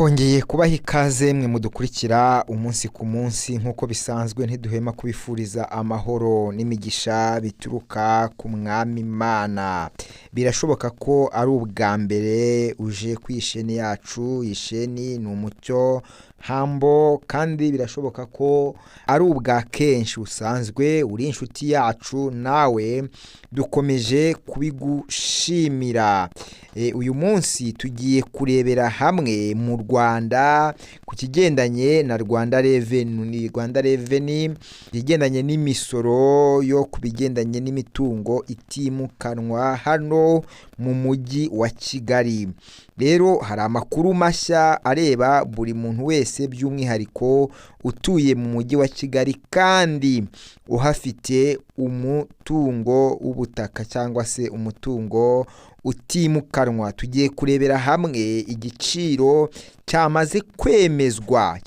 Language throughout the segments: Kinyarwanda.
twongeye kubaha ikaze mwe mudukurikira umunsi ku munsi nk'uko bisanzwe ntiduhema kubifuriza amahoro n'imigisha bituruka ku mwami Imana. Birashoboka ko ari ubwa mbere uje ku isheni yacu. Isheni ni umucyo hambo, kandi birashoboka ko ari ubwa kenshi usanzwe uri inshuti yacu, nawe dukomeje kubigushimira. Uyu munsi tugiye kurebera hamwe mu Rwanda ku kigendanye na Rwanda Revenue, ikigendanye n'imisoro yo kubigendanye n'imitungo itimukanwa hano mu mujyi wa Kigali. Rero hari amakuru mashya areba buri muntu wese, by'umwihariko utuye mu mujyi wa Kigali kandi uhafite umutungo w'ubutaka cyangwa se umutungo utimukanwa. Tugiye kurebera hamwe igiciro cyamaze kwemezwa,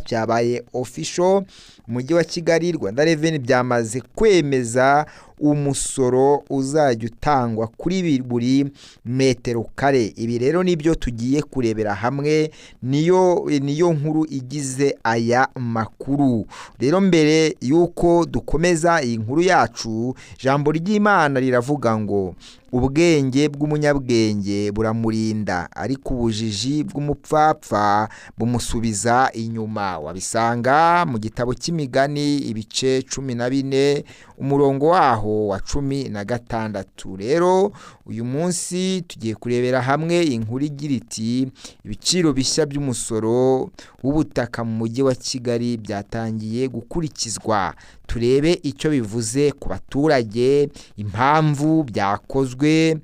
cyabaye official. Umujyi wa Kigali, Rwanda Revenue byamaze kwemeza umusoro uzajya utangwa kuri buri metero kare. Ibi rero nibyo tugiye kurebera hamwe, niyo nkuru igize aya makuru. Rero mbere yuko dukomeza iyi nkuru yacu, ijambo ry'Imana riravuga ngo ubwenge bw'umunyabwenge buramurinda, ariko ubujiji bw'umupfapfa bumusubiza inyuma. Wabisanga mu gitabo cy'Imigani ibice 14 umurongo waho wa 16. Rero uyu munsi tugiye kurebera hamwe inkuru igira iti ibiciro bishya by'umusoro w'ubutaka mu mujyi wa Kigali byatangiye gukurikizwa. Turebe icyo bivuze ku baturage, impamvu byakozwe,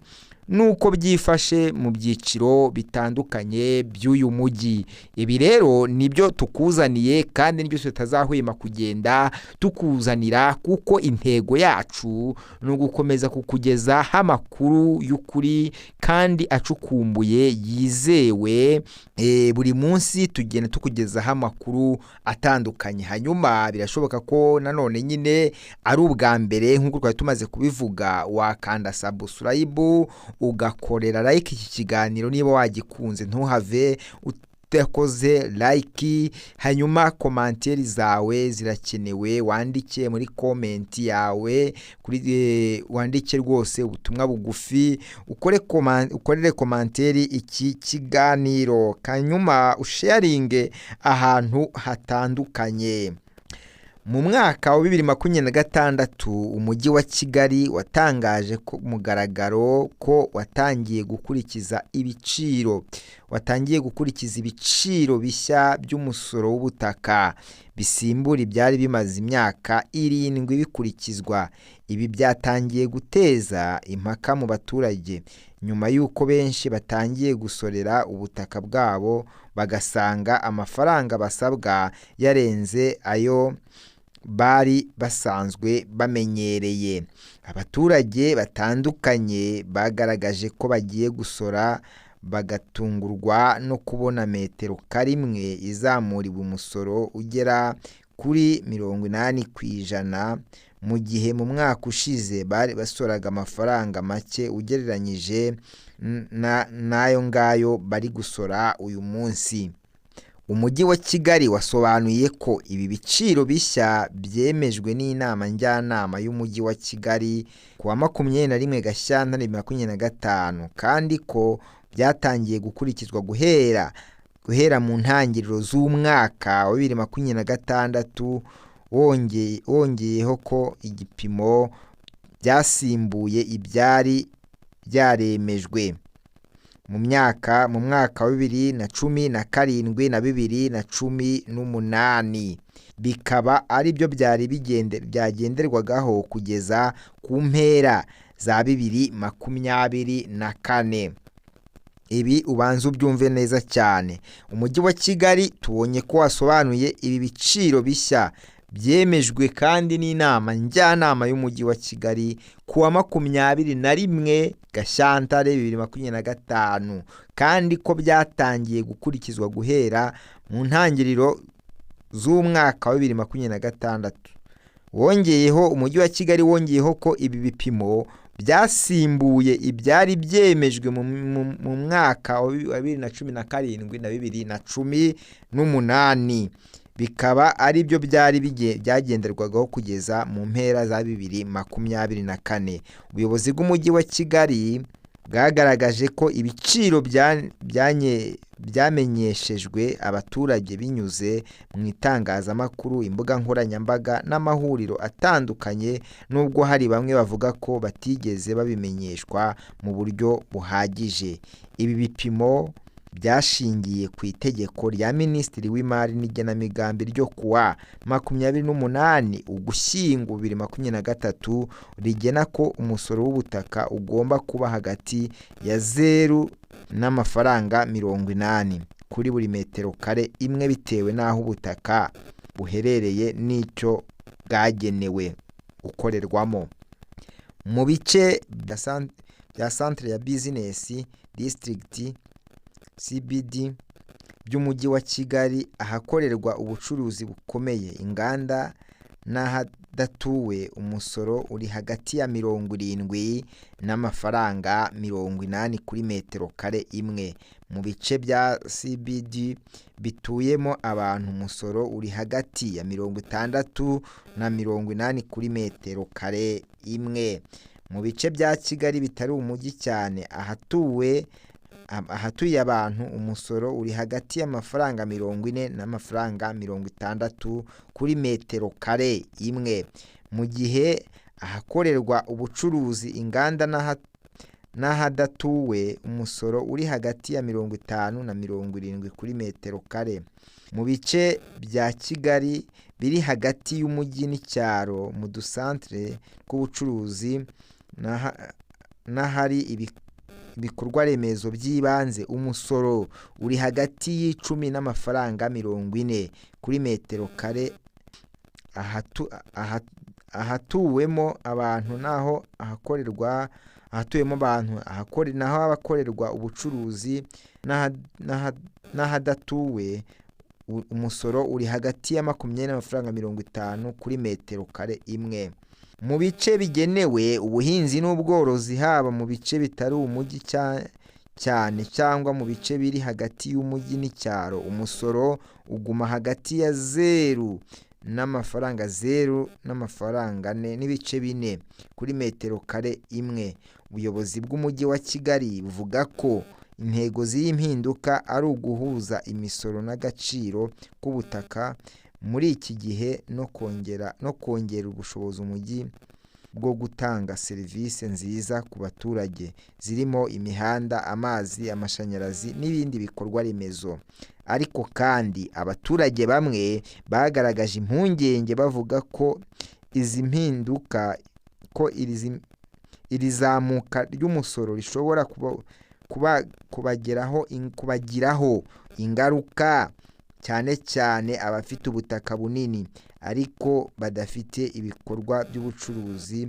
nuko byifashe mu byiciro bitandukanye by'uyu mujyi. Ibi rero nibyo tukuzaniye, kandi nibyo tutazahwema kugenda tukuzanira, kuko intego yacu ni ugukomeza kukugezaho amakuru y'ukuri kandi acukumbuye yizewe. Buri munsi tugenda tukugezaho amakuru atandukanye. Hanyuma birashoboka ko nanone nyine ari ubwa mbere, nk'uko twari tumaze kubivuga, wakanda subscribe ugakorera like iki kiganiro niba wagikunze. Ntuhave utakoze like. Hanyuma komanteri zawe zirakenewe, wandike muri comment yawe, wandike rwose ubutumwa bugufi, ukorere komanteri iki kiganiro, hanyuma usharinge ahantu hatandukanye. Mu mwaka wa 2026 umujyi wa Kigali watangaje ku mugaragaro ko watangiye gukurikiza ibiciro bishya by'umusoro w'ubutaka bisimbura ibyari bimaze imyaka 7 bikurikizwa. Ibi byatangiye guteza impaka mu baturage nyuma y'uko benshi batangiye gusorera ubutaka bwabo bagasanga amafaranga basabwa yarenze ayo bari basanzwe bamenyereye. Abaturage batandukanye bagaragaje ko bagiye gusora bagatungurwa no kubona metero karimwe izamuriwe umusoro ugera kuri 80%, mu gihe mu mwaka ushize bari basoraga amafaranga make ugereranyije n'ayo ngayo bari gusora uyu munsi. Umujyi wa Kigali wasobanuye ko ibi biciro bishya byemejwe n'inama njyanama y'umujyi wa Kigali ku wa 21 Gashyantare 2025, kandi ko byatangiye gukurikizwa guhera mu ntangiriro z'umwaka wa 2026, wongeyeho ko igipimo byasimbuye ibyari byaremejwe mu mwaka wa 2017 na 2018, bikaba ari byo byari byagenderwagaho kugeza ku mpera za 2024. Ibi ubanza ubyumve neza cyane. Umujyi wa Kigali tubonye ko wasobanuye ibi biciro bishya byemejwe kandi n'inama njyanama y'umujyi wa Kigali ku wa 21 Gashyantare 2025, kandi ko byatangiye gukurikizwa guhera mu ntangiriro z'umwaka wa 2026. Umujyi wa Kigali wongeyeho ko ibi bipimo byasimbuye ibyari byemejwe mu mwaka wa 2017 na 2018, bikaba ari byo byari byagenderwagaho kugeza mu mpera za 2024. Ubuyobozi bw'umujyi wa Kigali bwagaragaje ko ibiciro byamenyeshejwe abaturage binyuze mu itangazamakuru, imbuga nkoranyambaga n'amahuriro atandukanye, nubwo hari bamwe bavuga ko batigeze babimenyeshwa mu buryo buhagije. Ibi bipimo byashingiye ku itegeko rya Minisitiri w'Imari n'Igenamigambi ryo kuwa 28 Ugushyingo 2023 rigena ko umusoro w'ubutaka ugomba kuba hagati ya 0 n'amafaranga 80 kuri buri metero kare imwe, bitewe n'aho ubutaka buherereye n'icyo bwagenewe gukorerwamo. Mu bice bya centre ya business district CBD by'umujyi wa Kigali, ahakorerwa ubucuruzi bukomeye, inganda n'ahadatuwe, umusoro uri hagati ya 70 n'amafaranga 80 kuri metero kare imwe. Mu bice bya CBD bituyemo abantu, umusoro uri hagati ya 60 na 80 kuri metero kare imwe. Mu bice bya Kigali bitari umujyi cyane, ahatuye abantu, umusoro uri hagati y'amafaranga 40 n'amafaranga 60 kuri metero kare imwe. Mu gihe ahakorerwa ubucuruzi, inganda n'ahadatuwe, umusoro uri hagati ya 50 na 70 kuri metero kare. Mu bice bya Kigali biri hagati y'umujyi n'icyaro, mu dusantere tw'ubucuruzi n'ahari ibikorwa remezo by'ibanze, umusoro uri hagati y'10 n'amafaranga 40 kuri metero kare. Ahatuwemo abantu naho ahakorerwa ubucuruzi n'ahadatuwe, umusoro uri hagati ya 20 n'amafaranga 50 kuri metero kare imwe. Mu bice bigenewe ubuhinzi n'ubworozi, haba mu bice bitari umujyi cyane cyangwa mu bice biri hagati y'umujyi n'icyaro, umusoro uguma hagati ya 0 n'amafaranga 0 n'amafaranga 4 kuri metero kare imwe. Ubuyobozi bw'umujyi wa Kigali buvuga ko intego z'iyi mpinduka ari uguhuza imisoro n'agaciro k'ubutaka muri iki gihe no kongera ubushobozi umujyi bwo gutanga serivisi nziza ku baturage, zirimo imihanda, amazi, amashanyarazi n'ibindi bikorwa remezo. Ariko kandi abaturage bamwe bagaragaje impungenge, bavuga ko izi mpinduka, ko iri zamuka ry'umusoro rishobora kubagiraho ingaruka, cyane cyane abafite ubutaka bunini ariko badafite ibikorwa by'ubucuruzi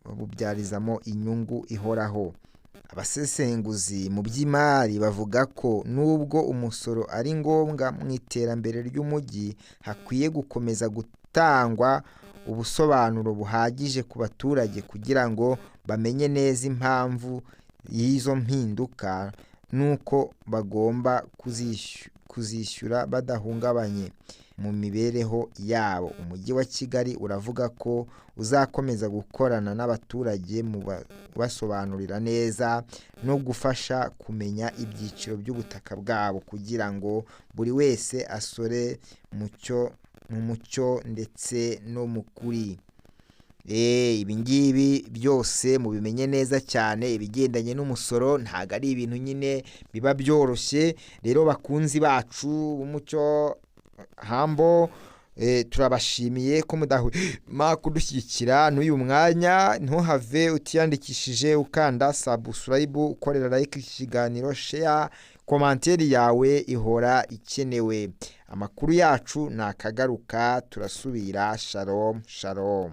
babubyarizamo inyungu ihoraho. Abasesenguzi mu by'imari bavuga ko nubwo umusoro ari ngombwa mu iterambere ry'umujyi, hakwiye gukomeza gutangwa ubusobanuro buhagije ku baturage kugira ngo bamenye neza impamvu y'izo mpinduka nuko bagomba kuzishyura badahungabanye mu mibereho yabo. Umujyi wa Kigali uravuga ko uzakomeza gukorana n'abaturage mu basobanurira neza no gufasha kumenya ibyiciro by'ubutaka bwabo, kugira ngo buri wese asore mu mucyo ndetse no mu kuri. Ibi ngibi byose mubimenye neza cyane, ibigendanye n'umusoro ntago ari ibintu nyine biba byoroshye. Rero bakunzi bacu b'Umucyo Hambo, turabashimiye ko mudahwema kudushyigikira n'uyu mwanya. Ntuhave utiyandikishije ukanda subscribe, ukorera like iki kiganiro, share, komanteri yawe ihora ikenewe. Amakuru yacu nakagaruka, turasubira. Shalom shalom.